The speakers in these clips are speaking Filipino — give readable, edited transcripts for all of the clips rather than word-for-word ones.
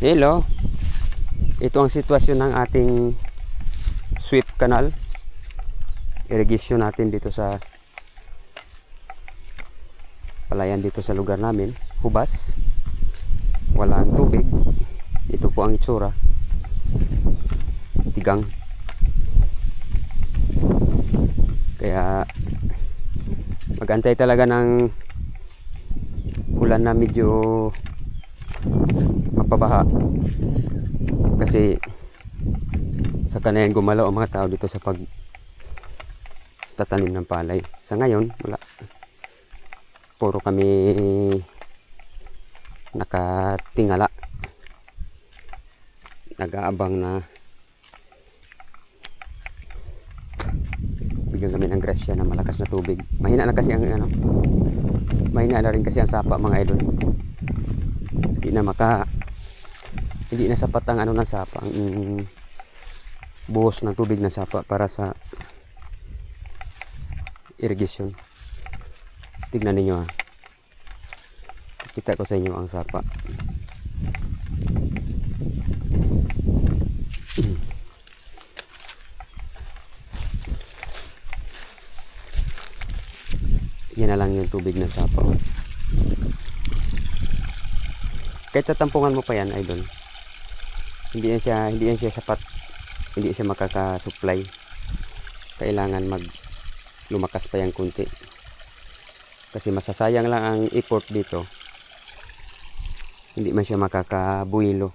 Hello, ito ang sitwasyon ng ating sweep canal irrigation natin dito sa palayan, dito sa lugar namin. Hubas, wala ang tubig. Ito po ang itsura, tigang. Kaya magantay talaga ng ulan na medyo mapabaha, kasi saka na yan gumalaw ang mga tao dito sa pagtatanim ng palay. Sa ngayon wala, puro kami nakatingala, nag-aabang na bigyan kami ng grasya na malakas na tubig. Mahina na kasi ang mahina na rin kasi ang sapa, mga idol. Hindi na sapat ang ng sapa, ang buhos ng tubig ng sapa para sa irrigation. Tignan ninyo, kita ko sa inyo ang sapa. Yan na lang yung tubig ng sapa. Kahit tatampungan mo pa yan, idol, hindi yan siya sapat, hindi siya makaka-supply. Kailangan lumakas pa yan kunti, kasi masasayang lang ang effort dito, hindi man siya makakabuhilo.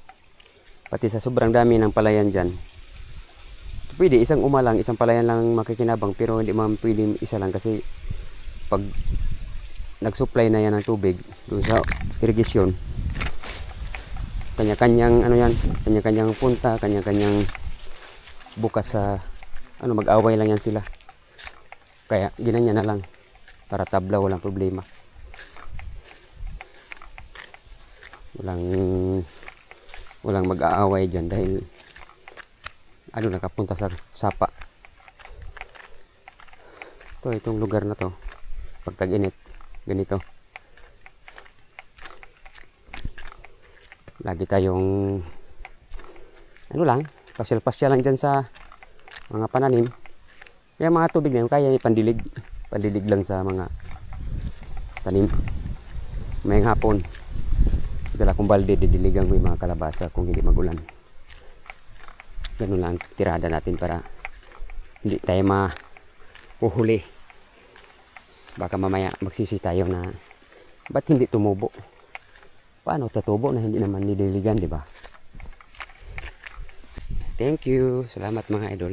Pati sa sobrang dami ng palayan dyan, pwede isang umalang, isang palayan lang makikinabang, pero hindi man pwede isa lang, kasi pag nag-supply na yan ng tubig doon sa irrigation, kanya-kanyang kanya-kanyang punta, kanya-kanyang bukas sa mag-away lang yan sila. Kaya ginanya na lang para tabla, walang problema, walang mag-aaway dyan, dahil nakapunta sa sapa. Itong lugar na to, pag tag-init ganito, lagi tayong pasyal-pasyal lang dyan sa mga pananim. Kaya mga tubig na yun, kaya pandilig lang sa mga tanim. May hapon, dala kong balde, didiligan ko yung mga kalabasa kung hindi magulan. Ganun lang tirada natin para hindi tayo mahuhuli. Baka mamaya magsisi tayo na ba't hindi tumubo. Paano tatubo na hindi naman nidiligan, di ba? Thank you. Salamat mga idol.